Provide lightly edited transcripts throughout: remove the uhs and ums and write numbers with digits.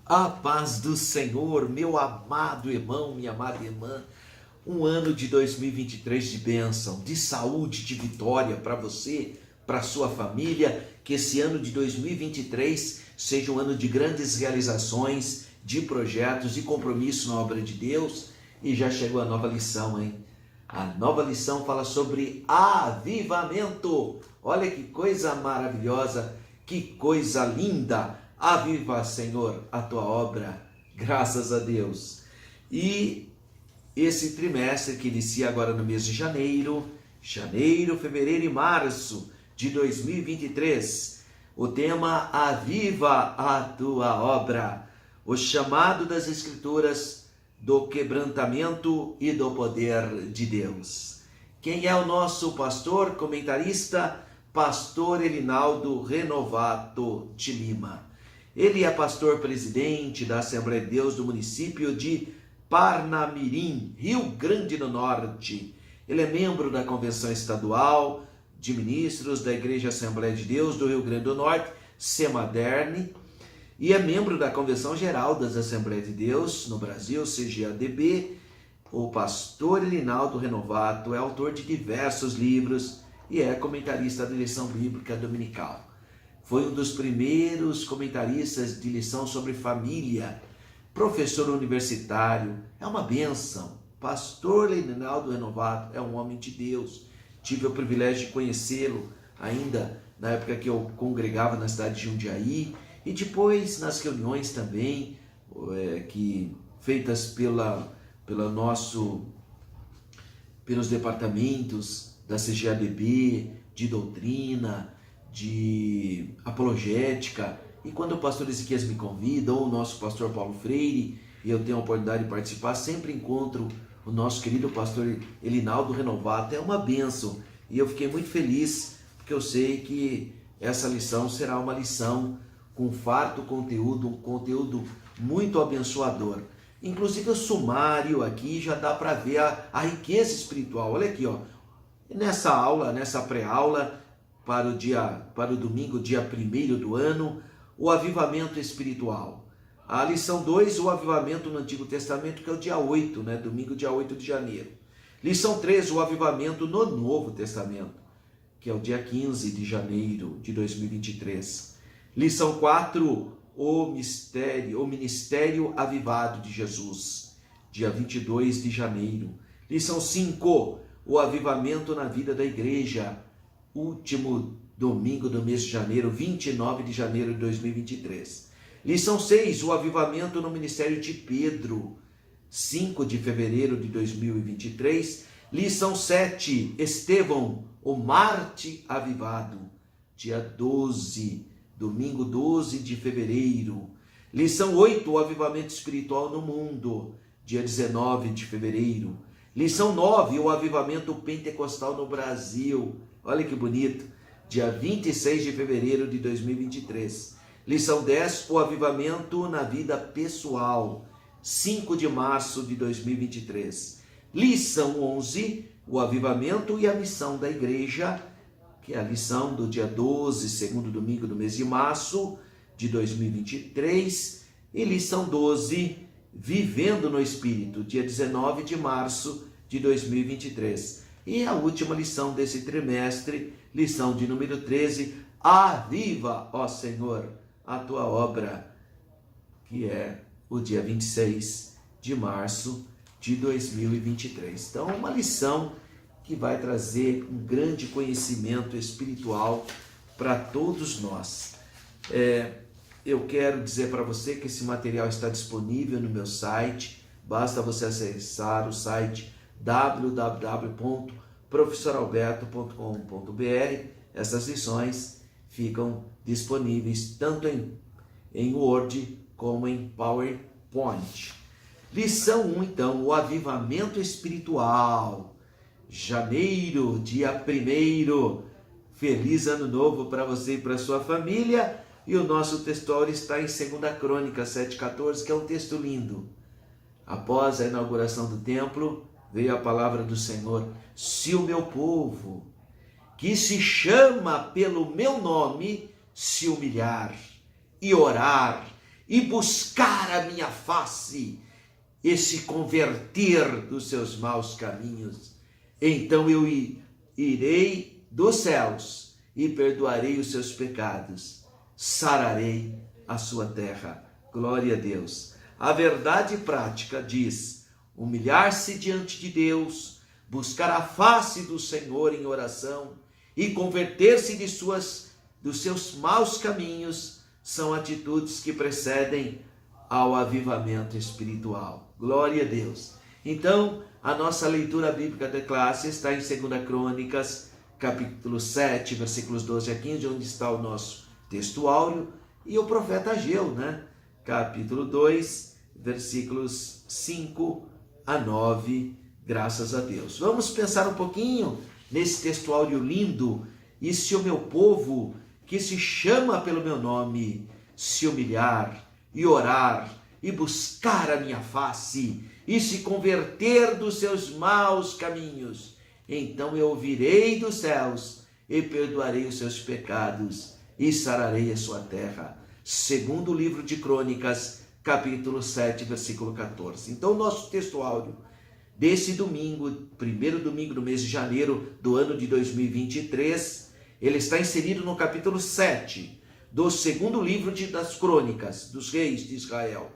A paz do Senhor, meu amado irmão, minha amada irmã. Um ano de 2023 de bênção, de saúde, de vitória para você, para sua família. Que esse ano de 2023 seja um ano de grandes realizações, de projetos, de compromisso na obra de Deus. E já chegou a nova lição, hein? A nova lição fala sobre avivamento. Olha que coisa maravilhosa, que coisa linda. Aviva, Senhor, a tua obra, graças a Deus. E esse trimestre que inicia agora no mês de janeiro, fevereiro e março de 2023, o tema Aviva a tua obra, o chamado das Escrituras do quebrantamento e do poder de Deus. Quem é o nosso pastor, comentarista? Pastor Elinaldo Renovato de Lima. Ele é pastor presidente da Assembleia de Deus do município de Parnamirim, Rio Grande do Norte. Ele é membro da Convenção Estadual de Ministros da Igreja Assembleia de Deus do Rio Grande do Norte, CEMADERN, e é membro da Convenção Geral das Assembleias de Deus no Brasil, CGADB. O pastor Elinaldo Renovato é autor de diversos livros e é comentarista da lição bíblica dominical. Foi um dos primeiros comentaristas de lição sobre família, professor universitário, é uma bênção. Pastor Elinaldo Renovato é um homem de Deus. Tive o privilégio de conhecê-lo ainda na época que eu congregava na cidade de Jundiaí e depois nas reuniões também, feitas pelos departamentos da CGADB, de doutrina, de apologética. E quando o pastor Ezequias me convida, ou o nosso pastor Paulo Freire, e eu tenho a oportunidade de participar, sempre encontro o nosso querido pastor Elinaldo Renovato. É uma bênção, e eu fiquei muito feliz, porque eu sei que essa lição será uma lição com farto conteúdo, um conteúdo muito abençoador. Inclusive o sumário aqui já dá para ver a riqueza espiritual. Olha aqui, ó. Nessa aula, nessa pré-aula, para o domingo, dia 1º do ano, o avivamento espiritual. A lição 2, o avivamento no Antigo Testamento, que é o dia 8, né? Domingo, dia 8 de janeiro. Lição 3, o avivamento no Novo Testamento, que é o dia 15 de janeiro de 2023. Lição 4, o ministério avivado de Jesus, dia 22 de janeiro. Lição 5, o avivamento na vida da igreja, último domingo do mês de janeiro, 29 de janeiro de 2023. Lição 6, o avivamento no ministério de Pedro, 5 de fevereiro de 2023. Lição 7, Estevão, o Marte avivado, dia 12, domingo 12 de fevereiro. Lição 8, o avivamento espiritual no mundo, dia 19 de fevereiro. Lição 9, o avivamento pentecostal no Brasil. Olha que bonito, dia 26 de fevereiro de 2023. Lição 10, o avivamento na vida pessoal, 5 de março de 2023. Lição 11, o avivamento e a missão da igreja, que é a lição do dia 12, segundo domingo do mês de março de 2023. E lição 12, vivendo no Espírito, dia 19 de março de 2023. E a última lição desse trimestre, lição de número 13, aviva, ó Senhor, a tua obra, que é o dia 26 de março de 2023. Então, uma lição que vai trazer um grande conhecimento espiritual para todos nós. Eu quero dizer para você que esse material está disponível no meu site, basta você acessar o site www.professoralberto.com.br. Essas lições ficam disponíveis tanto em Word como em PowerPoint. Lição 1, então, o avivamento espiritual. Janeiro, dia 1º. Feliz ano novo para você e para sua família. E o nosso texto está em 2 Crônicas 7,14, que é um texto lindo. Após a inauguração do templo, veio a palavra do Senhor: se o meu povo, que se chama pelo meu nome, se humilhar e orar e buscar a minha face e se converter dos seus maus caminhos, então eu irei dos céus e perdoarei os seus pecados, sararei a sua terra. Glória a Deus. A verdade prática diz: humilhar-se diante de Deus, buscar a face do Senhor em oração e converter-se dos seus maus caminhos são atitudes que precedem ao avivamento espiritual. Glória a Deus. Então, a nossa leitura bíblica da classe está em 2 Crônicas, capítulo 7, versículos 12 a 15, onde está o nosso texto áureo, e o profeta Ageu, capítulo 2, versículos 5 a 9, graças a Deus. Vamos pensar um pouquinho nesse texto áureo lindo. E se o meu povo, que se chama pelo meu nome, se humilhar e orar e buscar a minha face e se converter dos seus maus caminhos, então eu ouvirei dos céus e perdoarei os seus pecados e sararei a sua terra. Segundo o livro de Crônicas, capítulo 7, versículo 14. Então, o nosso texto áureo desse domingo, primeiro domingo do mês de janeiro do ano de 2023, ele está inserido no capítulo 7 do segundo livro das Crônicas dos Reis de Israel.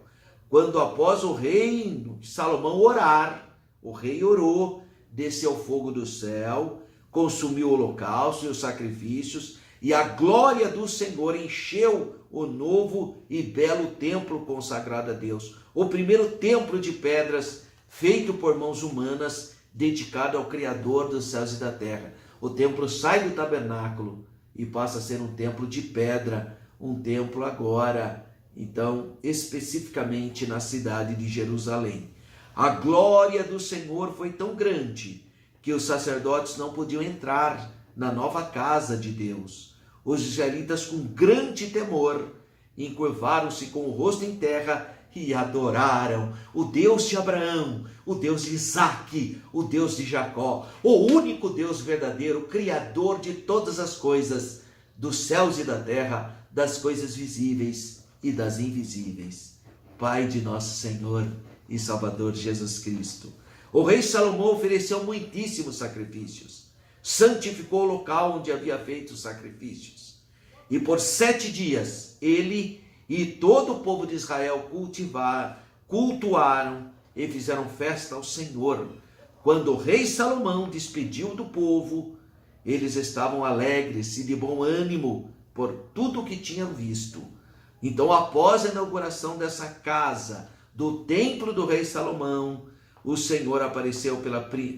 Quando após o rei Salomão orar, o rei orou, desceu fogo do céu, consumiu o holocausto e os sacrifícios, e a glória do Senhor encheu o novo e belo templo consagrado a Deus. O primeiro templo de pedras feito por mãos humanas, dedicado ao Criador dos céus e da terra. O templo sai do tabernáculo e passa a ser um templo de pedra, um templo agora, então, especificamente na cidade de Jerusalém. A glória do Senhor foi tão grande que os sacerdotes não podiam entrar na nova casa de Deus. Os israelitas, com grande temor, encurvaram-se com o rosto em terra e adoraram o Deus de Abraão, o Deus de Isaque, o Deus de Jacó, o único Deus verdadeiro, Criador de todas as coisas, dos céus e da terra, das coisas visíveis e das invisíveis. Pai de nosso Senhor e Salvador Jesus Cristo. O rei Salomão ofereceu muitíssimos sacrifícios, santificou o local onde havia feito os sacrifícios, e por 7 dias ele e todo o povo de Israel cultuaram e fizeram festa ao Senhor. Quando o rei Salomão despediu do povo, eles estavam alegres e de bom ânimo por tudo o que tinham visto. Então, após a inauguração dessa casa, do templo do rei Salomão, o Senhor apareceu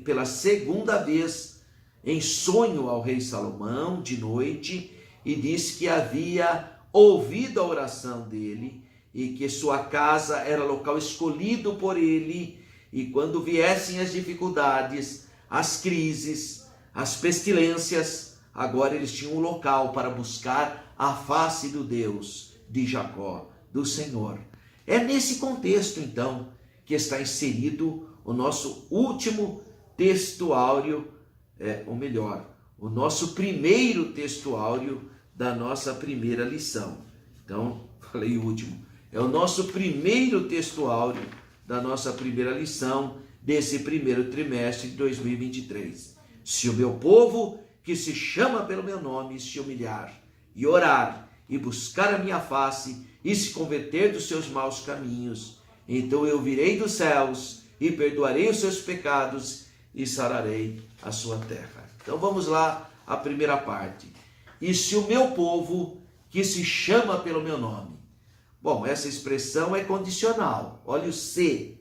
pela segunda vez em sonho ao rei Salomão de noite e disse que havia ouvido a oração dele e que sua casa era local escolhido por ele, e quando viessem as dificuldades, as crises, as pestilências, agora eles tinham um local para buscar a face do Deus de Jacó, do Senhor. É nesse contexto, então, que está inserido o nosso último texto áureo, o nosso primeiro texto áureo da nossa primeira lição. Então, falei o último. É o nosso primeiro texto áureo da nossa primeira lição desse primeiro trimestre de 2023. Se o meu povo, que se chama pelo meu nome, se humilhar e orar e buscar a minha face e se converter dos seus maus caminhos, então eu virei dos céus e perdoarei os seus pecados e sararei a sua terra. Então vamos lá, a primeira parte. E se o meu povo, que se chama pelo meu nome. Bom, essa expressão é condicional. Olha o se.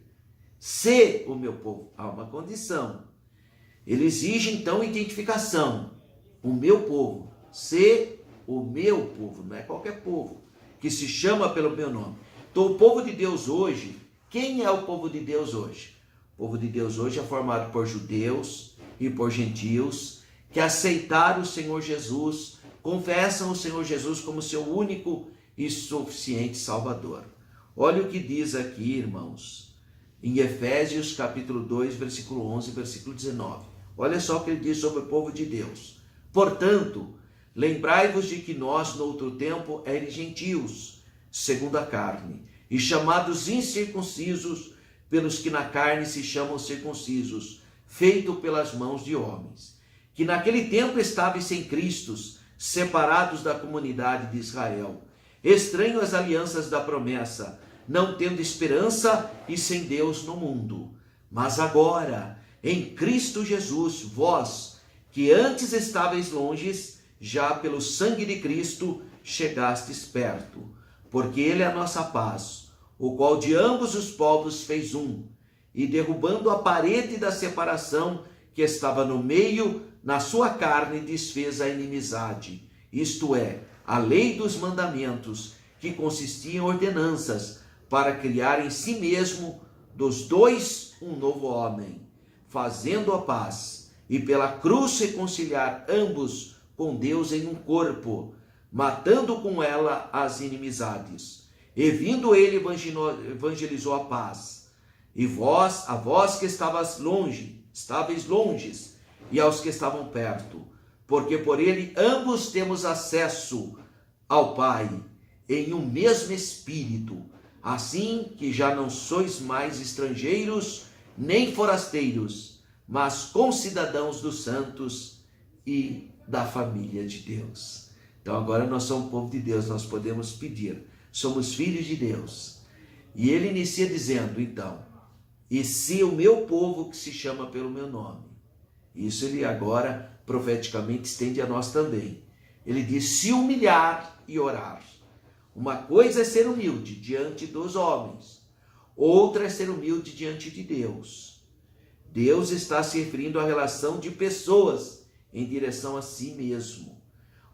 Se o meu povo. Há uma condição. Ele exige, então, identificação. O meu povo. Se o meu povo, não é qualquer povo, que se chama pelo meu nome. Então, o povo de Deus hoje, quem é o povo de Deus hoje? O povo de Deus hoje é formado por judeus e por gentios que aceitaram o Senhor Jesus, confessam o Senhor Jesus como seu único e suficiente Salvador. Olha o que diz aqui, irmãos, em Efésios capítulo 2, versículo 11, versículo 19. Olha só o que ele diz sobre o povo de Deus. Portanto, lembrai-vos de que nós, no outro tempo, éramos gentios, segundo a carne, e chamados incircuncisos pelos que na carne se chamam circuncisos, feito pelas mãos de homens, que naquele tempo estavam sem Cristo, separados da comunidade de Israel, estranhos às alianças da promessa, não tendo esperança e sem Deus no mundo. Mas agora, em Cristo Jesus, vós, que antes estáveis longes, já pelo sangue de Cristo chegastes perto, porque Ele é a nossa paz, o qual de ambos os povos fez um, e derrubando a parede da separação que estava no meio, na sua carne desfez a inimizade, isto é, a lei dos mandamentos, que consistia em ordenanças, para criar em si mesmo dos dois um novo homem, fazendo a paz, e pela cruz reconciliar ambos com Deus em um corpo, matando com ela as inimizades. E vindo ele evangelizou a paz. E a vós que estáveis longes, e aos que estavam perto, porque por ele ambos temos acesso ao Pai, em um mesmo Espírito, assim que já não sois mais estrangeiros, nem forasteiros, mas concidadãos dos santos e da família de Deus. Então agora nós somos povo de Deus, nós podemos pedir, somos filhos de Deus. E ele inicia dizendo, então, e se o meu povo que se chama pelo meu nome, isso ele agora profeticamente estende a nós também. Ele diz, se humilhar e orar. Uma coisa é ser humilde diante dos homens, outra é ser humilde diante de Deus. Deus está se referindo à relação de pessoas em direção a si mesmo.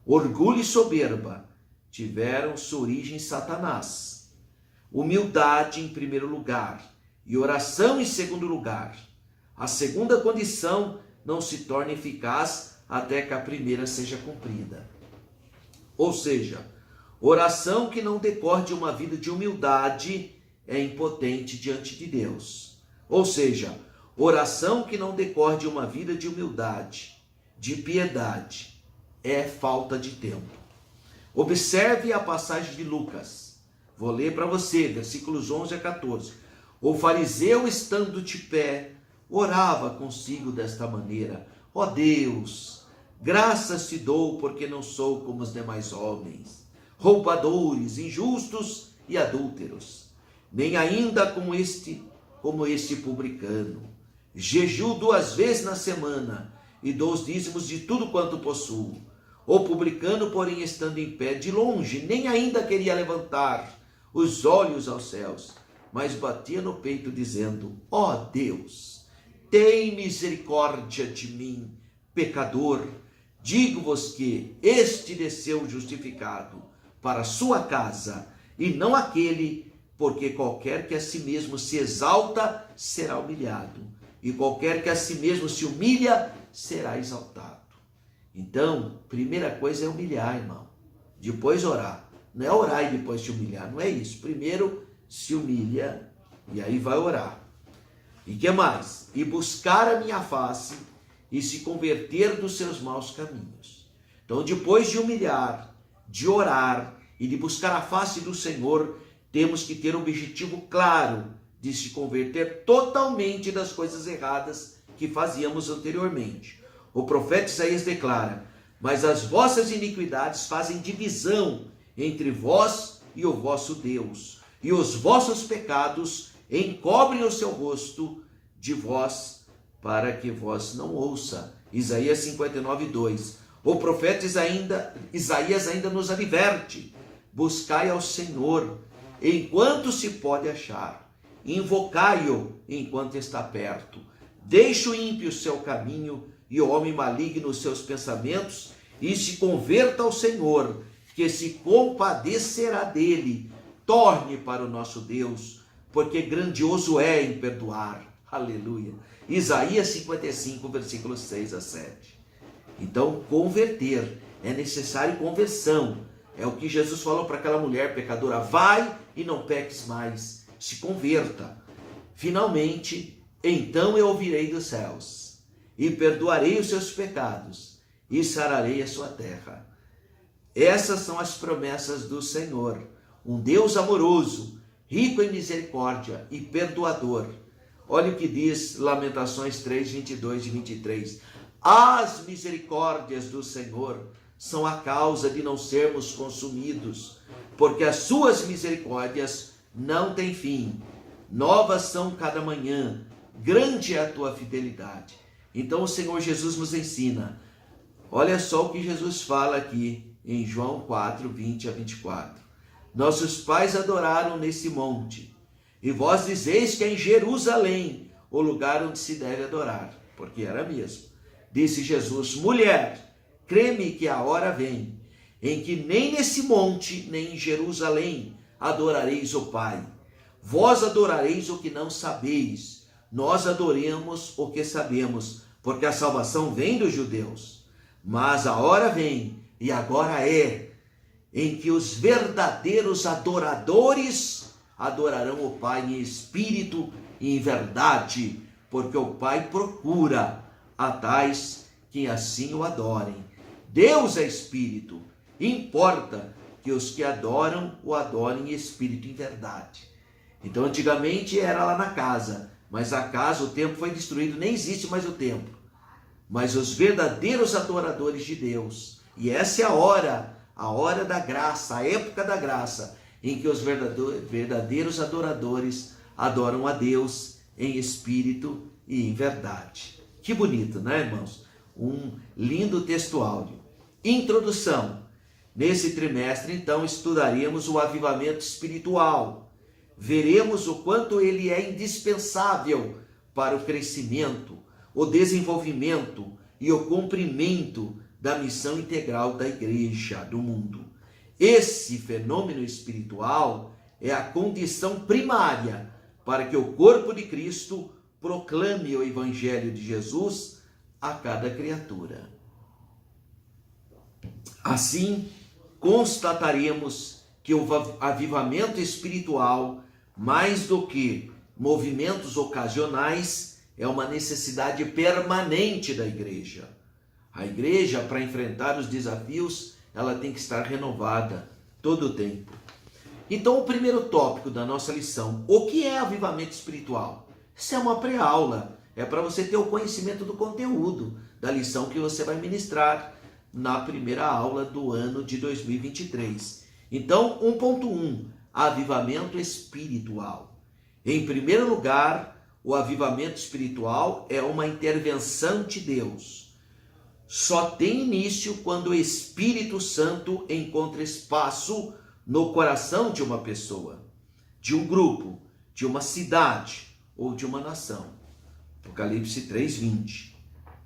Orgulho e soberba tiveram sua origem em Satanás. Humildade em primeiro lugar e oração em segundo lugar. A segunda condição não se torna eficaz até que a primeira seja cumprida. Ou seja, oração que não decorre de uma vida de humildade é impotente diante de Deus. Ou seja, oração que não decorre de uma vida de humildade, de piedade, é falta de tempo. Observe a passagem de Lucas. Vou ler para você, versículos 11 a 14. O fariseu, estando de pé, orava consigo desta maneira: ó Deus, graças te dou porque não sou como os demais homens, roubadores, injustos e adúlteros, nem ainda como este publicano. Jejuo 2 vezes na semana e dou os dízimos de tudo quanto possuo. O publicano, porém, estando em pé de longe, nem ainda queria levantar os olhos aos céus, mas batia no peito dizendo: ó Deus, tem misericórdia de mim, pecador. Digo-vos que este desceu justificado para a sua casa, e não aquele, porque qualquer que a si mesmo se exalta será humilhado, e qualquer que a si mesmo se humilha será exaltado. Então, primeira coisa é humilhar, irmão. Depois orar. Não é orar e depois se humilhar, não é isso. Primeiro se humilha e aí vai orar. E que mais? E buscar a minha face e se converter dos seus maus caminhos. Então, depois de humilhar, de orar e de buscar a face do Senhor, temos que ter um objetivo claro de se converter totalmente das coisas erradas que fazíamos anteriormente. O profeta Isaías declara: mas as vossas iniquidades fazem divisão entre vós e o vosso Deus, e os vossos pecados encobrem o seu rosto de vós, para que vós não ouça. Isaías 59:2. O profeta Isaías ainda nos adverte: buscai ao Senhor enquanto se pode achar, invocai-o enquanto está perto. Deixe o ímpio o seu caminho e o homem maligno os seus pensamentos, e se converta ao Senhor, que se compadecerá dele. Torne para o nosso Deus, porque grandioso é em perdoar. Aleluia. Isaías 55, versículos 6 a 7. Então, converter, é necessário conversão. É o que Jesus falou para aquela mulher pecadora: vai e não peques mais, se converta. Finalmente, então eu ouvirei dos céus, e perdoarei os seus pecados, e sararei a sua terra. Essas são as promessas do Senhor. um Deus amoroso, rico em misericórdia e perdoador. Olha o que diz Lamentações 3, 22 e 23. As misericórdias do Senhor são a causa de não sermos consumidos, porque as suas misericórdias não têm fim. Novas são cada manhã, grande é a tua fidelidade. Então o Senhor Jesus nos ensina. Olha só o que Jesus fala aqui em João 4, 20 a 24. Nossos pais adoraram nesse monte, e vós dizeis que é em Jerusalém o lugar onde se deve adorar, porque era mesmo. Disse Jesus: mulher, crê-me que a hora vem, em que nem nesse monte, nem em Jerusalém adorareis o Pai. Vós adorareis o que não sabeis, nós adoremos o que sabemos, porque a salvação vem dos judeus. Mas a hora vem, e agora é, em que os verdadeiros adoradores adorarão o Pai em espírito e em verdade, porque o Pai procura a tais que assim o adorem. Deus é espírito, importa que os que adoram o adorem em espírito e em verdade. Então antigamente era lá na casa, mas a casa, o templo foi destruído, nem existe mais o templo. Mas os verdadeiros adoradores de Deus, e essa é a hora da graça, a época da graça, em que os verdadeiros adoradores adoram a Deus em espírito e em verdade. Que bonito, né, irmãos? Um lindo texto áudio. Introdução. Nesse trimestre, então, estudaremos o avivamento espiritual. Veremos o quanto ele é indispensável para o crescimento, o desenvolvimento e o cumprimento da missão integral da igreja do mundo. Esse fenômeno espiritual é a condição primária para que o corpo de Cristo proclame o evangelho de Jesus a cada criatura. Assim, constataremos que o avivamento espiritual, mais do que movimentos ocasionais, é uma necessidade permanente da igreja. A igreja, para enfrentar os desafios, ela tem que estar renovada todo o tempo. Então, o primeiro tópico da nossa lição, o que é avivamento espiritual? Isso é uma pré-aula, é para você ter o conhecimento do conteúdo da lição que você vai ministrar na primeira aula do ano de 2023. Então, 1.1, avivamento espiritual. Em primeiro lugar, o avivamento espiritual é uma intervenção de Deus. Só tem início quando o Espírito Santo encontra espaço no coração de uma pessoa, de um grupo, de uma cidade ou de uma nação. Apocalipse 3:20.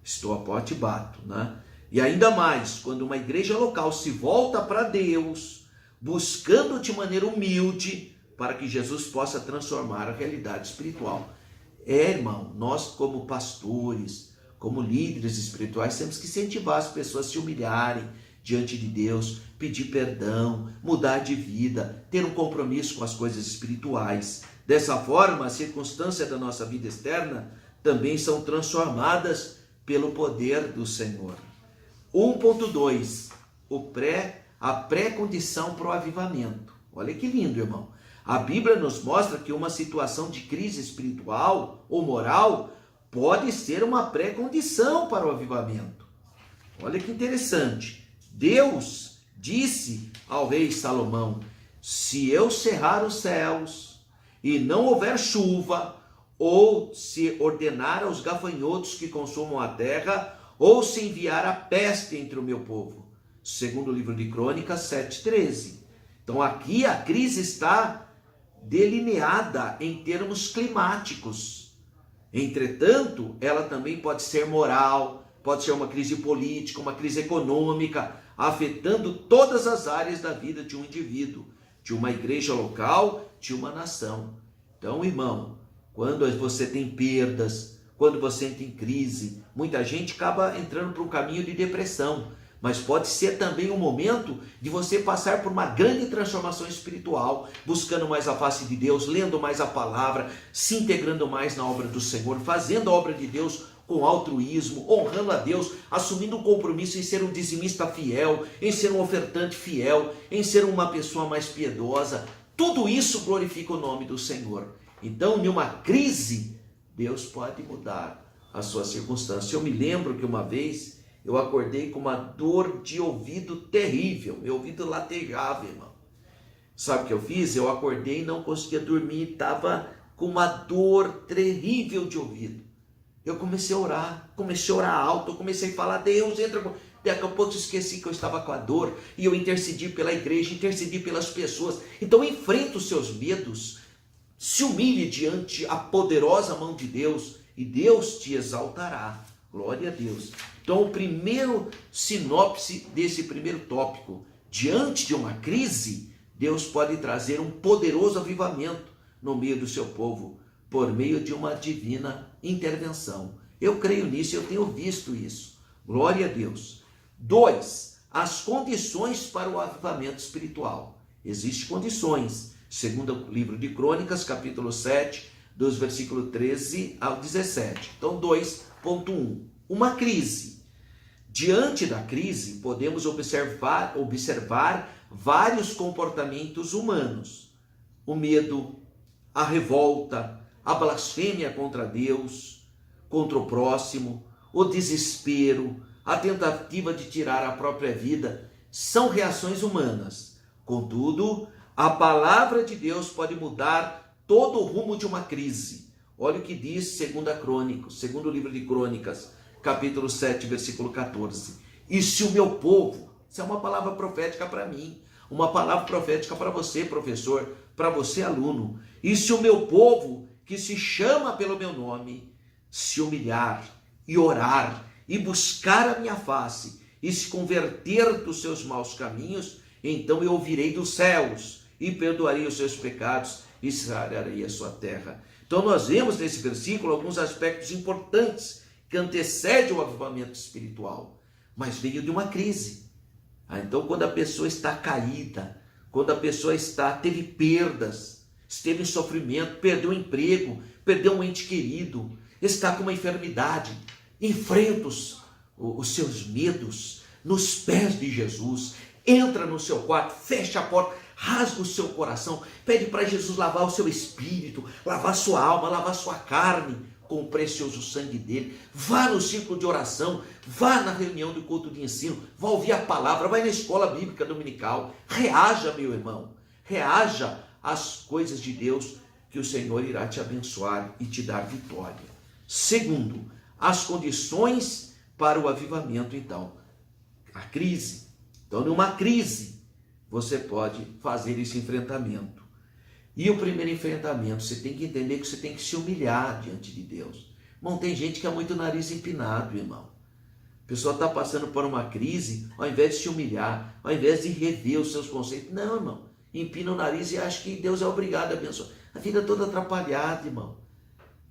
Estou a porta e bato, né? E ainda mais, quando uma igreja local se volta para Deus, buscando de maneira humilde para que Jesus possa transformar a realidade espiritual. Irmão, nós como pastores, como líderes espirituais, temos que incentivar as pessoas a se humilharem diante de Deus, pedir perdão, mudar de vida, ter um compromisso com as coisas espirituais. Dessa forma, as circunstâncias da nossa vida externa também são transformadas pelo poder do Senhor. 1.2, a pré-condição para o avivamento. Olha que lindo, irmão. A Bíblia nos mostra que uma situação de crise espiritual ou moral pode ser uma pré-condição para o avivamento. Olha que interessante. Deus disse ao rei Salomão: se eu cerrar os céus e não houver chuva, ou se ordenar aos gafanhotos que consumam a terra, ou se enviar a peste entre o meu povo. Segundo o livro de Crônicas 7:13. Então aqui a crise está delineada em termos climáticos. Entretanto, ela também pode ser moral, pode ser uma crise política, uma crise econômica, afetando todas as áreas da vida de um indivíduo, de uma igreja local, de uma nação. Então, irmão, quando você tem perdas, quando você entra em crise, muita gente acaba entrando para um caminho de depressão, mas pode ser também um momento de você passar por uma grande transformação espiritual, buscando mais a face de Deus, lendo mais a palavra, se integrando mais na obra do Senhor, fazendo a obra de Deus com altruísmo, honrando a Deus, assumindo um compromisso em ser um dizimista fiel, em ser um ofertante fiel, em ser uma pessoa mais piedosa. Tudo isso glorifica o nome do Senhor. Então, em uma crise, Deus pode mudar a sua circunstância. Eu me lembro que uma vez eu acordei com uma dor de ouvido terrível. Meu ouvido latejava, irmão. Sabe o que eu fiz? Eu acordei e não conseguia dormir, estava com uma dor terrível de ouvido. Eu comecei a orar alto, eu comecei a falar, Deus, entra. Daqui a pouco eu esqueci que eu estava com a dor, e eu intercedi pela igreja, intercedi pelas pessoas. Então enfrenta os seus medos, se humilhe diante a poderosa mão de Deus, e Deus te exaltará. Glória a Deus. Então o primeiro sinopse desse primeiro tópico, diante de uma crise, Deus pode trazer um poderoso avivamento no meio do seu povo, por meio de uma divina intervenção. Eu creio nisso, eu tenho visto isso. Glória a Deus. 2. As condições para o avivamento espiritual. Existem condições. Segundo o livro de Crônicas, capítulo 7, dos versículos 13 ao 17. Então, 2.1. Uma crise. Diante da crise, podemos observar vários comportamentos humanos. O medo, a revolta, a blasfêmia contra Deus, contra o próximo, o desespero, a tentativa de tirar a própria vida, são reações humanas. Contudo, a palavra de Deus pode mudar todo o rumo de uma crise. Olha o que diz segundo livro de Crônicas, capítulo 7, versículo 14. E se o meu povo, isso é uma palavra profética para mim, uma palavra profética para você, professor, para você, aluno. E se o meu povo, que se chama pelo meu nome, se humilhar e orar e buscar a minha face e se converter dos seus maus caminhos, então eu ouvirei dos céus e perdoarei os seus pecados e sararei a sua terra. Então nós vemos nesse versículo alguns aspectos importantes que antecedem o avivamento espiritual, mas veio de uma crise. Então quando a pessoa está caída, quando a pessoa teve perdas, esteve em sofrimento, perdeu o emprego, perdeu um ente querido, está com uma enfermidade, enfrenta os seus medos nos pés de Jesus, entra no seu quarto, fecha a porta, rasga o seu coração, pede para Jesus lavar o seu espírito, lavar sua alma, lavar sua carne com o precioso sangue dele. Vá no círculo de oração, vá na reunião do culto de ensino, vá ouvir a palavra, vai na escola bíblica dominical. Reaja, meu irmão, reaja às coisas de Deus, que o Senhor irá te abençoar e te dar vitória. Segundo, as condições para o avivamento, então. A crise. Então, numa crise, você pode fazer esse enfrentamento. E o primeiro enfrentamento, você tem que entender que você tem que se humilhar diante de Deus. Irmão, tem gente que é muito nariz empinado, irmão. A pessoa está passando por uma crise, ao invés de se humilhar, ao invés de rever os seus conceitos. Não, irmão. Empina o nariz e acha que Deus é obrigado a abençoar. A vida toda atrapalhada, irmão.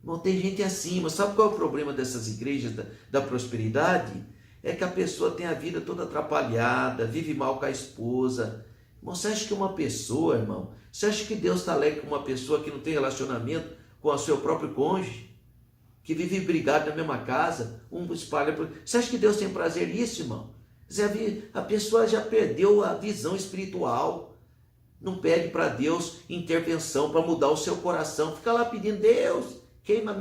Irmão, tem gente assim, mas sabe qual é o problema dessas igrejas da prosperidade? É que a pessoa tem a vida toda atrapalhada, vive mal com a esposa. Irmão, você acha que uma pessoa, irmão, você acha que Deus está alegre com uma pessoa que não tem relacionamento com o seu próprio cônjuge? Que vive brigado na mesma casa, um espalha... Você acha que Deus tem prazer nisso, irmão? A pessoa já perdeu a visão espiritual. Não pede para Deus intervenção para mudar o seu coração. Fica lá pedindo, Deus, queima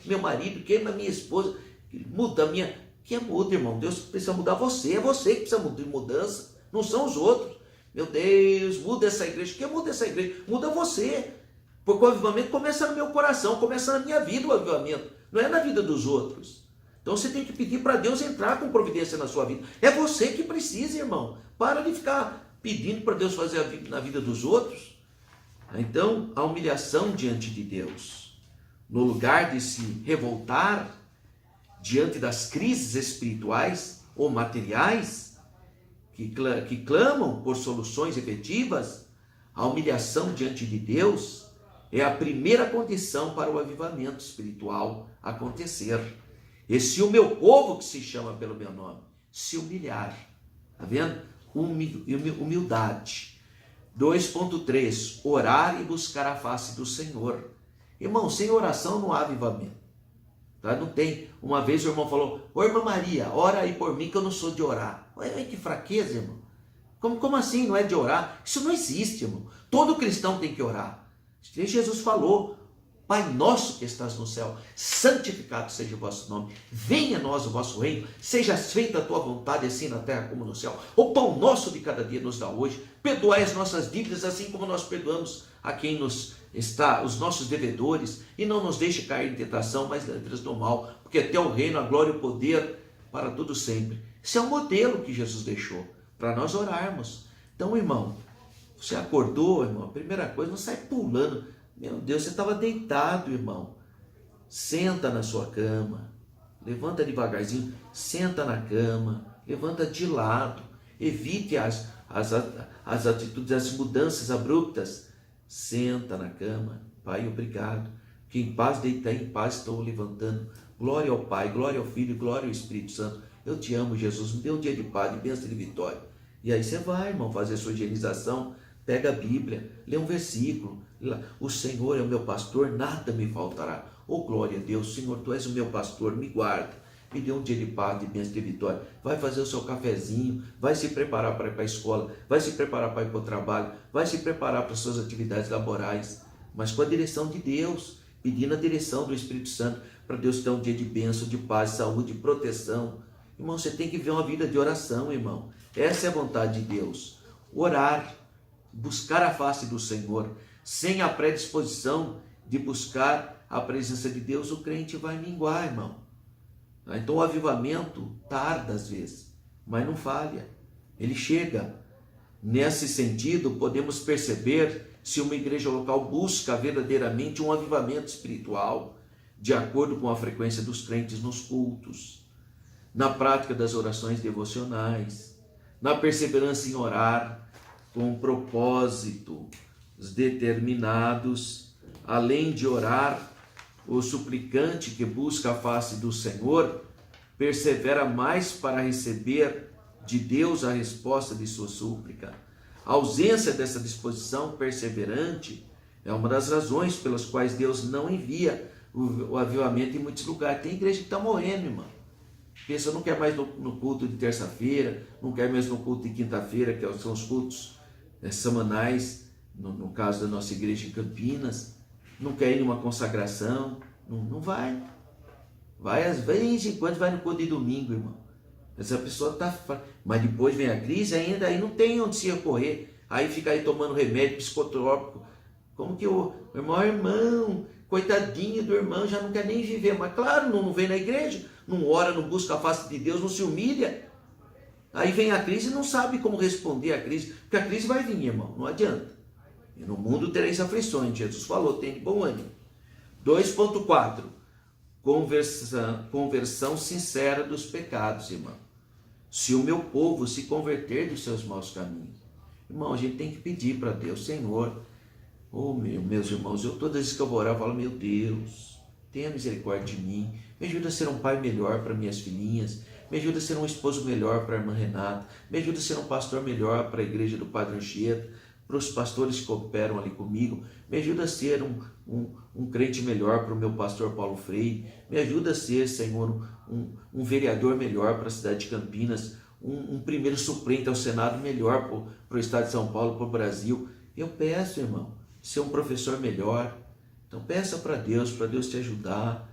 meu marido, queima minha esposa, muda a minha... Que é muda, irmão? Deus precisa mudar você, é você que precisa de mudança, não são os outros. Meu Deus, muda essa igreja. Que muda essa igreja? Muda você. Porque o avivamento começa no meu coração, começa na minha vida o avivamento, não é na vida dos outros. Então você tem que pedir para Deus entrar com providência na sua vida. É você que precisa, irmão. Para de ficar pedindo para Deus fazer na vida dos outros. Então, a humilhação diante de Deus, no lugar de se revoltar diante das crises espirituais ou materiais que clamam por soluções efetivas, a humilhação diante de Deus é a primeira condição para o avivamento espiritual acontecer. E se o meu povo, que se chama pelo meu nome, se humilhar, tá vendo? Humildade. 2.3, orar e buscar a face do Senhor. Irmão, sem oração não há avivamento. Tá? Não tem. Uma vez o irmão falou: ô irmã Maria, ora aí por mim que eu não sou de orar. Ué, que fraqueza, irmão. Como assim não é de orar? Isso não existe, irmão. Todo cristão tem que orar. Jesus falou: Pai nosso que estás no céu, santificado seja o vosso nome, venha a nós o vosso reino, seja feita a tua vontade, assim na terra como no céu. O pão nosso de cada dia nos dá hoje, perdoai as nossas dívidas, assim como nós perdoamos a quem nos está, os nossos devedores, e não nos deixe cair em tentação, mas livra-nos do mal, porque é teu o reino, a glória e o poder para todo sempre. Esse é o modelo que Jesus deixou para nós orarmos. Então, irmão, você acordou, irmão, a primeira coisa, não sai pulando. Meu Deus, você estava deitado, irmão. Senta na sua cama, levanta devagarzinho, senta na cama, levanta de lado, evite as atitudes, as mudanças abruptas. Senta na cama. Pai, obrigado, que em paz deitei, em paz estou levantando. Glória ao Pai, glória ao Filho, glória ao Espírito Santo. Eu te amo, Jesus, me dê um dia de paz, de bênção e de vitória. E aí você vai, irmão, fazer a sua higienização, pega a Bíblia, lê um versículo. O Senhor é o meu pastor, nada me faltará. Oh, glória a Deus, Senhor, Tu és o meu pastor, me guarda. Me dê um dia de paz, de bênção e de vitória. Vai fazer o seu cafezinho, vai se preparar para ir para a escola, vai se preparar para ir para o trabalho, vai se preparar para as suas atividades laborais, mas com a direção de Deus, pedindo a direção do Espírito Santo, para Deus ter um dia de bênção, de paz, saúde, de proteção. Irmão, você tem que ver uma vida de oração, irmão. Essa é a vontade de Deus. Orar, buscar a face do Senhor, sem a predisposição de buscar a presença de Deus, o crente vai minguar, irmão. Então o avivamento tarda às vezes, mas não falha, ele chega. Nesse sentido, podemos perceber se uma igreja local busca verdadeiramente um avivamento espiritual, de acordo com a frequência dos crentes nos cultos, na prática das orações devocionais, na perseverança em orar com propósitos determinados. Além de orar, o suplicante que busca a face do Senhor persevera mais para receber de Deus a resposta de sua súplica. A ausência dessa disposição perseverante é uma das razões pelas quais Deus não envia o avivamento em muitos lugares. Tem igreja que está morrendo, irmão. Pensa, não quer mais no culto de terça-feira, não quer mais no culto de quinta-feira, que são os cultos semanais, no caso da nossa igreja em Campinas, não quer ir numa consagração, não vai. Vai às vezes em quando, vai no culto de domingo, irmão. Essa pessoa está... Mas depois vem a crise, ainda aí não tem onde se recorrer, aí fica aí tomando remédio psicotrópico. Como que o irmão, coitadinho do irmão, já não quer nem viver, mas claro, não vem na igreja, não ora, não busca a face de Deus, não se humilha. Aí vem a crise e não sabe como responder à crise, porque a crise vai vir, irmão, não adianta. E no mundo tereis aflições, Jesus falou, tem de bom ânimo. 2.4, conversão sincera dos pecados, irmão. Se o meu povo se converter dos seus maus caminhos. Irmão, a gente tem que pedir para Deus, Senhor, meus irmãos, todas as vezes que eu vou orar, eu falo, meu Deus, tenha misericórdia de mim, me ajuda a ser um pai melhor para minhas filhinhas, me ajuda a ser um esposo melhor para a irmã Renata, me ajuda a ser um pastor melhor para a igreja do Padre Anchieta, para os pastores que operam ali comigo, me ajuda a ser um crente melhor para o meu pastor Paulo Freire, me ajuda a ser, Senhor, um vereador melhor para a cidade de Campinas, um primeiro suplente ao Senado melhor para o estado de São Paulo, para o Brasil. Eu peço, irmão, ser um professor melhor. Então peça para Deus te ajudar,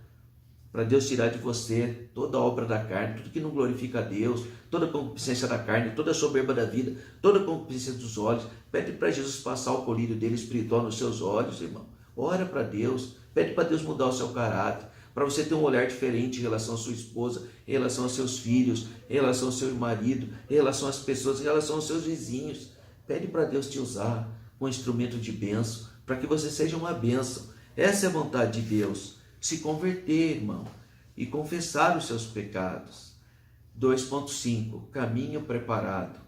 para Deus tirar de você toda a obra da carne, tudo que não glorifica a Deus, toda a concupiscência da carne, toda a soberba da vida, toda a concupiscência dos olhos. Pede para Jesus passar o colírio dele espiritual nos seus olhos, irmão. Ora para Deus, pede para Deus mudar o seu caráter, para você ter um olhar diferente em relação à sua esposa, em relação aos seus filhos, em relação ao seu marido, em relação às pessoas, em relação aos seus vizinhos. Pede para Deus te usar como instrumento de bênção, para que você seja uma bênção. Essa é a vontade de Deus. Se converter, irmão, e confessar os seus pecados. 2.5, caminho preparado.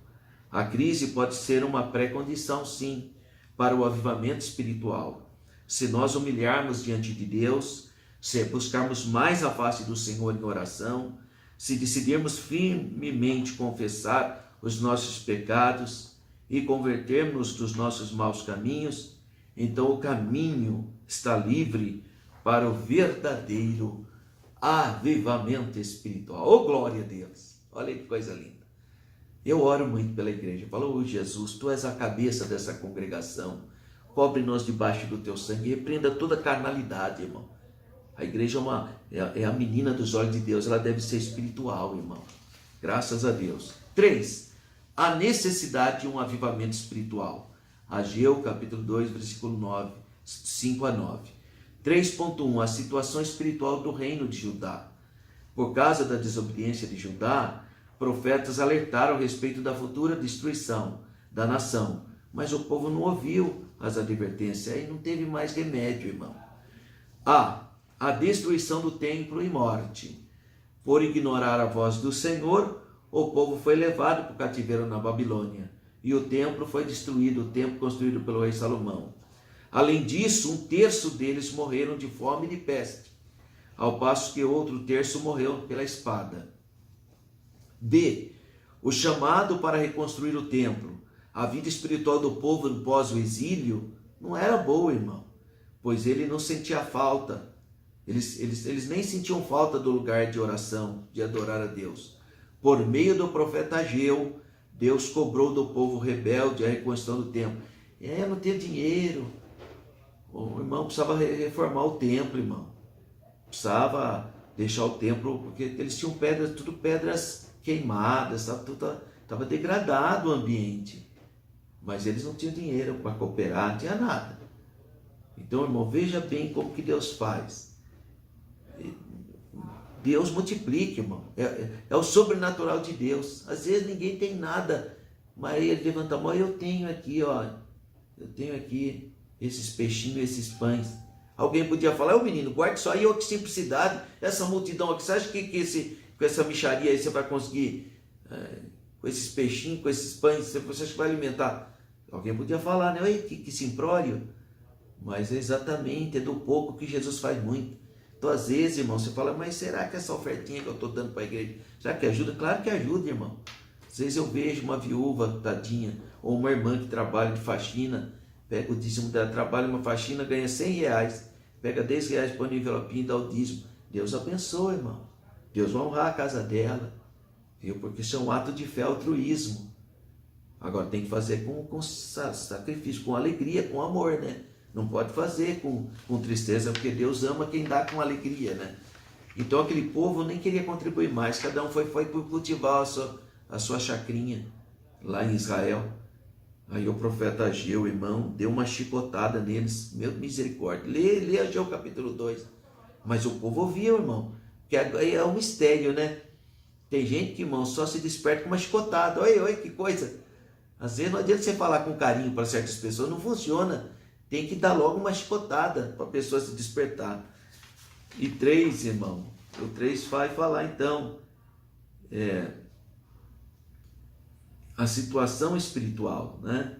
A crise pode ser uma pré-condição, sim, para o avivamento espiritual. Se nós humilharmos diante de Deus, se buscarmos mais a face do Senhor em oração, se decidirmos firmemente confessar os nossos pecados e convertermos dos nossos maus caminhos, então o caminho está livre para o verdadeiro avivamento espiritual. Oh, glória a Deus! Olha que coisa linda. Eu oro muito pela igreja. Eu falo, oh, Jesus, tu és a cabeça dessa congregação. Cobre-nos debaixo do teu sangue. Repreenda toda carnalidade, irmão. A igreja é a menina dos olhos de Deus. Ela deve ser espiritual, irmão. Graças a Deus. 3. A necessidade de um avivamento espiritual. Ageu, capítulo 2, versículo 9, 5 a 9. 3.1. A situação espiritual do reino de Judá. Por causa da desobediência de Judá, profetas alertaram a respeito da futura destruição da nação. Mas o povo não ouviu as advertências. Aí não teve mais remédio, irmão. A destruição do templo e morte. Por ignorar a voz do Senhor, o povo foi levado para o cativeiro na Babilônia. E o templo foi destruído, o templo construído pelo rei Salomão. Além disso, 1/3 deles morreram de fome e de peste, ao passo que outro terço morreu pela espada. B. O chamado para reconstruir o templo. A vida espiritual do povo após o exílio não era boa, irmão, pois ele não sentia falta. Eles nem sentiam falta do lugar de oração, de adorar a Deus. Por meio do profeta Ageu, Deus cobrou do povo rebelde a reconstrução do templo. Não tinha dinheiro. O irmão precisava reformar o templo, irmão. Precisava deixar o templo, porque eles tinham pedras, tudo pedras queimadas, estava degradado o ambiente. Mas eles não tinham dinheiro para cooperar, não tinha nada. Então, irmão, veja bem como que Deus faz. Deus multiplica, irmão. É o sobrenatural de Deus. Às vezes ninguém tem nada, mas ele levanta a mão. Eu tenho aqui, eu tenho aqui esses peixinhos, esses pães. Alguém podia falar, ô menino, guarde só aí, que simplicidade, essa multidão aqui. Você acha que com essa mixaria aí você vai conseguir, com esses peixinhos, com esses pães, você acha que vai alimentar? Alguém podia falar, né? Oi, que simplório. Mas é exatamente, é do pouco que Jesus faz muito. Então, às vezes, irmão, você fala, mas será que essa ofertinha que eu estou dando para a igreja, será que ajuda? Claro que ajuda, irmão. Às vezes eu vejo uma viúva, tadinha, ou uma irmã que trabalha de faxina, pega o dízimo dela, trabalha uma faxina, ganha R$100, pega R$10, põe no envelopinho e dá o dízimo. Deus abençoa, irmão. Deus vai honrar a casa dela, viu? Porque isso é um ato de fé, altruísmo. Agora tem que fazer com sacrifício, com alegria, com amor, né? Não pode fazer com tristeza, porque Deus ama quem dá com alegria, né? Então aquele povo nem queria contribuir mais, cada um foi cultivar a sua chacrinha lá em Israel. Aí o profeta Ageu, irmão, deu uma chicotada neles, meu misericórdia. Lê Ageu capítulo 2. Mas o povo ouvia, irmão, que é um mistério, né? Tem gente que, irmão, só se desperta com uma chicotada. Oi, que coisa. Às vezes não adianta você falar com carinho para certas pessoas, não funciona. Tem que dar logo uma chicotada para a pessoa se despertar. E 3, irmão, o 3 vai falar então, a situação espiritual, né?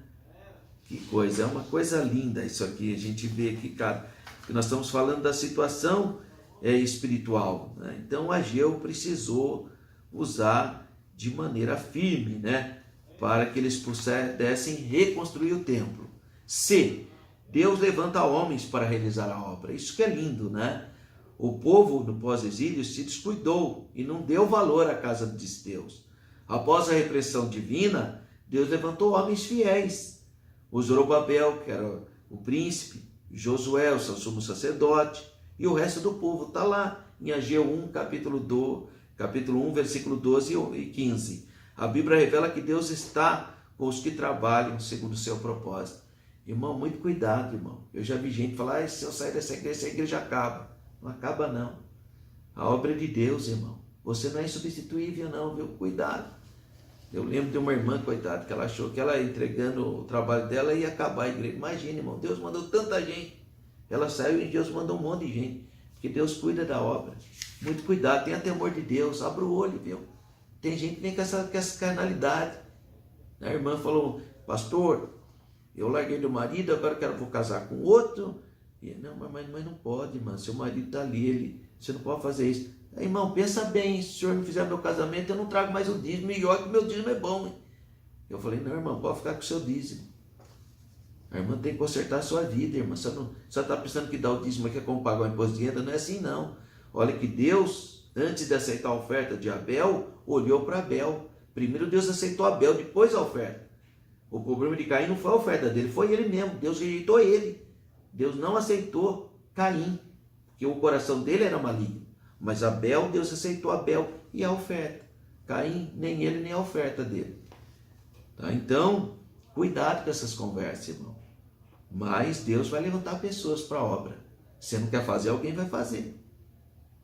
Que coisa, é uma coisa linda isso aqui, a gente vê aqui, cara, que nós estamos falando da situação espiritual, né? Então Ageu precisou usar de maneira firme, né? Para que eles pudessem reconstruir o templo. C. Deus levanta homens para realizar a obra. Isso que é lindo, né? O povo no pós-exílio se descuidou e não deu valor à casa de Deus. Após a repressão divina, Deus levantou homens fiéis. O Zorobabel, que era o príncipe, Josué, o sumo sacerdote, e o resto do povo. Está lá em Ageu 1, capítulo 1, versículo 12 e 15. A Bíblia revela que Deus está com os que trabalham segundo o seu propósito. Irmão, muito cuidado, irmão. Eu já vi gente falar, se eu sair dessa igreja, essa igreja acaba. Não acaba, não. A obra é de Deus, irmão. Você não é insubstituível, não, viu? Cuidado. Eu lembro de uma irmã, coitada, que ela achou que ela entregando o trabalho dela ia acabar a igreja. Imagina, irmão, Deus mandou tanta gente. Ela saiu e Deus mandou um monte de gente. Porque Deus cuida da obra. Muito cuidado, tenha temor de Deus. Abra o olho, viu? Tem gente que vem com essa carnalidade. A irmã falou, pastor, eu larguei do marido, agora vou casar com outro. E, não, mas não pode, mano. Seu marido está ali, você não pode fazer isso. Aí, irmão, pensa bem, se o senhor não fizer meu casamento, eu não trago mais o dízimo. E olha que meu dízimo é bom, hein? Eu falei, não, irmão, pode ficar com o seu dízimo. A irmã tem que consertar a sua vida, irmã. Você está pensando que dar o dízimo aqui é como pagar o imposto de renda? Não é assim, não. Olha que Deus, antes de aceitar a oferta de Abel, olhou para Abel. Primeiro Deus aceitou Abel, depois a oferta. O problema de Caim não foi a oferta dele, foi ele mesmo. Deus rejeitou ele. Deus não aceitou Caim, porque o coração dele era maligno. Mas Abel, Deus aceitou Abel e a oferta. Caim, nem ele, nem a oferta dele. Tá? Então, cuidado com essas conversas, irmão. Mas Deus vai levantar pessoas para a obra. Você não quer fazer, alguém vai fazer.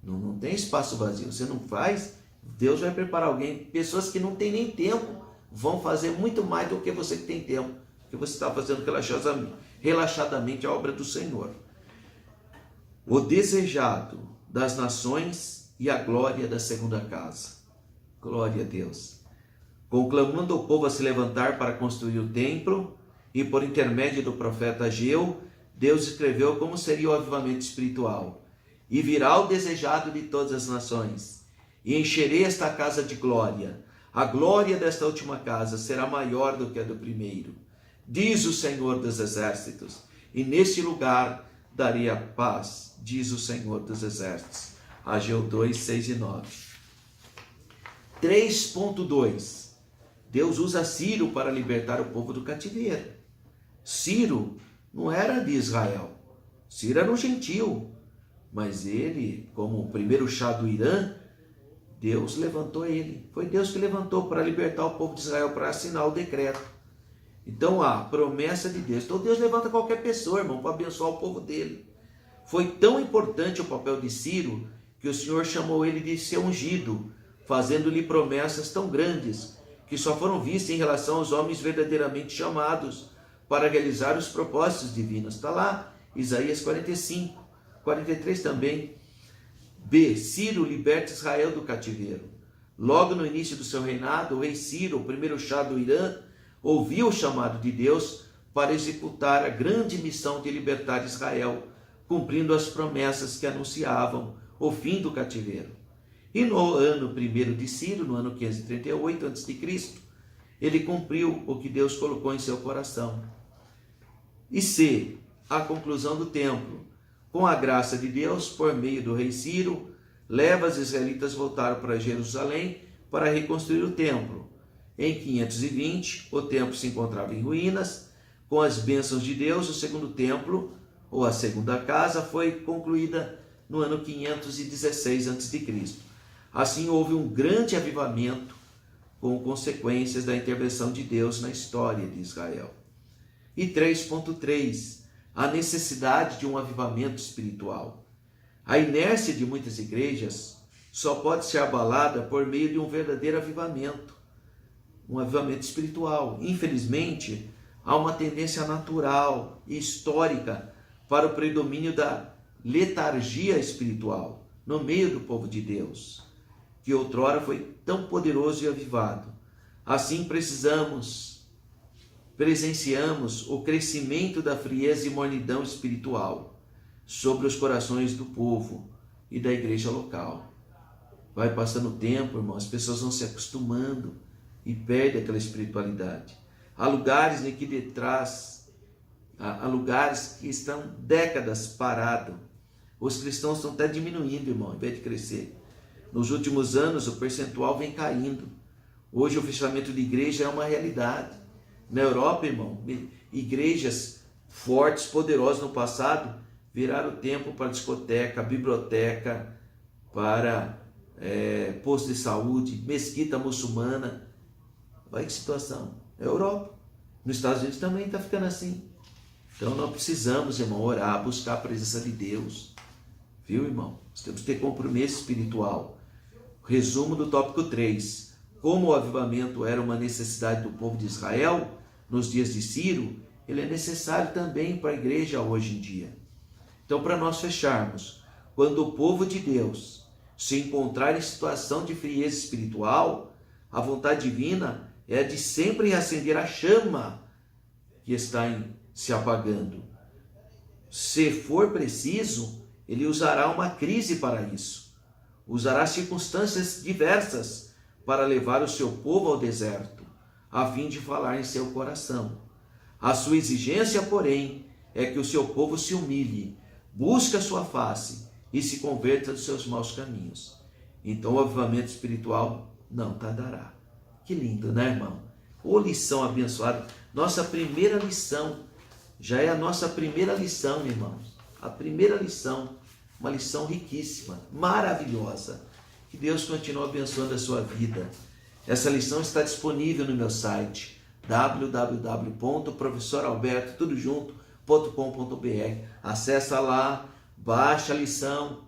Não tem espaço vazio. Você não faz, Deus vai preparar alguém. Pessoas que não têm nem tempo vão fazer muito mais do que você que tem tempo. Porque você está fazendo relaxadamente a obra do Senhor. O desejado das nações e a glória da segunda casa. Glória a Deus. Conclamando o povo a se levantar para construir o templo, e por intermédio do profeta Ageu, Deus escreveu como seria o avivamento espiritual. E virá o desejado de todas as nações, e encherei esta casa de glória. A glória desta última casa será maior do que a do primeiro, diz o Senhor dos Exércitos, e neste lugar darei a paz, diz o Senhor dos Exércitos. Ageu 2, 6 e 9. 3.2. Deus usa Ciro para libertar o povo do cativeiro. Ciro não era de Israel. Ciro era um gentil. Mas ele, como o primeiro chá do Irã, Deus levantou ele. Foi Deus que levantou para libertar o povo de Israel, para assinar o decreto. Então, a promessa de Deus. Então, Deus levanta qualquer pessoa, irmão, para abençoar o povo dele. Foi tão importante o papel de Ciro, que o Senhor chamou ele de ser ungido, fazendo-lhe promessas tão grandes, que só foram vistas em relação aos homens verdadeiramente chamados para realizar os propósitos divinos. Está lá, Isaías 45, 43 também. B. Ciro liberta Israel do cativeiro. Logo no início do seu reinado, o rei Ciro, o primeiro chá do Irã, ouviu o chamado de Deus para executar a grande missão de libertar Israel, cumprindo as promessas que anunciavam o fim do cativeiro. E no ano primeiro de Ciro, no ano 538 a.C., ele cumpriu o que Deus colocou em seu coração. E C. A conclusão do templo. Com a graça de Deus, por meio do rei Ciro, leva os israelitas voltaram para Jerusalém para reconstruir o templo. Em 520, o templo se encontrava em ruínas. Com as bênçãos de Deus, o segundo templo, ou a segunda casa, foi concluída no ano 516 a.C. Assim, houve um grande avivamento com consequências da intervenção de Deus na história de Israel. E 3.3. A necessidade de um avivamento espiritual. A inércia de muitas igrejas só pode ser abalada por meio de um verdadeiro avivamento, um avivamento espiritual. Infelizmente, há uma tendência natural e histórica para o predomínio da letargia espiritual no meio do povo de Deus, que outrora foi tão poderoso e avivado. Assim presenciamos o crescimento da frieza e mornidão espiritual sobre os corações do povo e da igreja local. Vai passando o tempo, irmão, as pessoas vão se acostumando e perdem aquela espiritualidade. Há lugares em que há lugares que estão décadas parados. Os cristãos estão até diminuindo, irmão, ao invés de crescer. Nos últimos anos, o percentual vem caindo. Hoje, o fechamento de igreja é uma realidade. Na Europa, irmão, igrejas fortes, poderosas no passado, viraram o templo para discoteca, biblioteca, para posto de saúde, mesquita muçulmana. Olha que situação. É a Europa. Nos Estados Unidos também está ficando assim. Então nós precisamos, irmão, orar, buscar a presença de Deus. Viu, irmão? Nós temos que ter compromisso espiritual. Resumo do tópico 3. Como o avivamento era uma necessidade do povo de Israel nos dias de Ciro, ele é necessário também para a igreja hoje em dia. Então, para nós fecharmos, quando o povo de Deus se encontrar em situação de frieza espiritual, a vontade divina é de sempre reacender a chama que está se apagando. Se for preciso, ele usará uma crise para isso. Usará circunstâncias diversas para levar o seu povo ao deserto, a fim de falar em seu coração. A sua exigência, porém, é que o seu povo se humilhe, busque a sua face e se converta dos seus maus caminhos. Então o avivamento espiritual não tardará. Que lindo, né, irmão? Ô lição abençoada. Nossa primeira lição, já é a nossa primeira lição, irmãos. A primeira lição, uma lição riquíssima, maravilhosa. Que Deus continue abençoando a sua vida. Essa lição está disponível no meu site, www.professoralberto.com.br. Acessa lá, baixa a lição,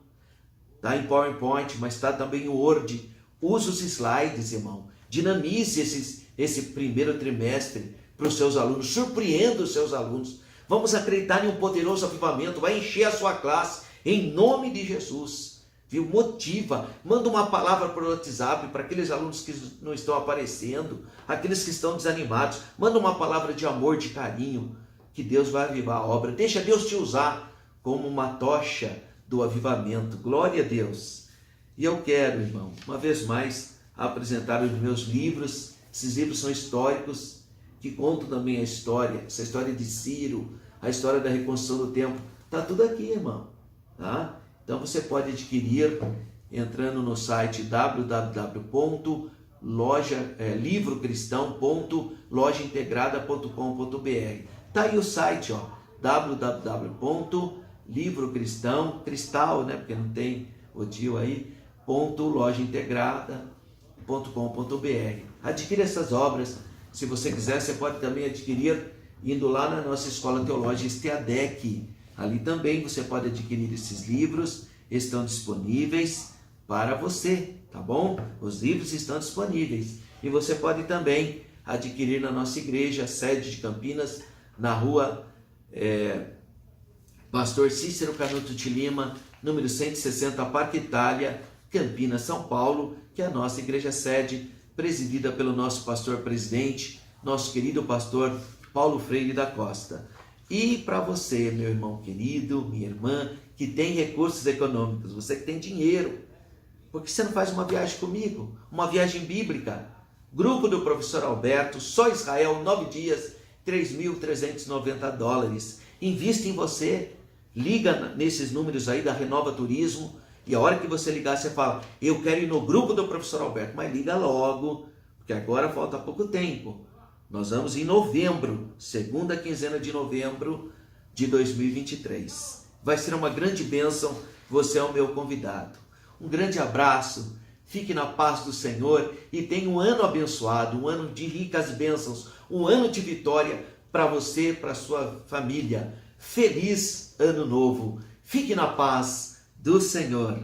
está em PowerPoint, mas está também em Word. Use os slides, irmão. Dinamize esse primeiro trimestre para os seus alunos, surpreenda os seus alunos. Vamos acreditar em um poderoso avivamento, vai encher a sua classe, em nome de Jesus. Viu? Motiva, manda uma palavra para o WhatsApp para aqueles alunos que não estão aparecendo, aqueles que estão desanimados, manda uma palavra de amor, de carinho, que Deus vai avivar a obra. Deixa Deus te usar como uma tocha do avivamento. Glória a Deus. E eu quero, irmão, uma vez mais, apresentar os meus livros. Esses livros são históricos, que contam também a história, essa história de Ciro, a história da reconstrução do templo. Está tudo aqui, irmão. Tá? Então você pode adquirir entrando no site www.livrocristão.lojaintegrada.com.br. Tá aí o site, ó, www.livrocristão, cristal, né, porque não tem o tio aí, .lojaintegrada.com.br. Adquira essas obras. Se você quiser, você pode também adquirir indo lá na nossa escola teológica STEADEC. Ali também você pode adquirir esses livros, estão disponíveis para você, tá bom? Os livros estão disponíveis. E você pode também adquirir na nossa igreja, sede de Campinas, na rua Pastor Cícero Canuto de Lima, número 160, Parque Itália, Campinas, São Paulo, que é a nossa igreja sede, presidida pelo nosso pastor presidente, nosso querido pastor Paulo Freire da Costa. E para você, meu irmão querido, minha irmã, que tem recursos econômicos, você que tem dinheiro, por que você não faz uma viagem comigo? Uma viagem bíblica. Grupo do Professor Alberto, só Israel, 9 dias, $3.390. Invista em você, liga nesses números aí da Renova Turismo, e a hora que você ligar, você fala, eu quero ir no grupo do Professor Alberto, mas liga logo, porque agora falta pouco tempo. Nós vamos em novembro, segunda quinzena de novembro de 2023. Vai ser uma grande bênção, você é o meu convidado. Um grande abraço, fique na paz do Senhor e tenha um ano abençoado, um ano de ricas bênçãos, um ano de vitória para você, para sua família. Feliz ano novo, fique na paz do Senhor.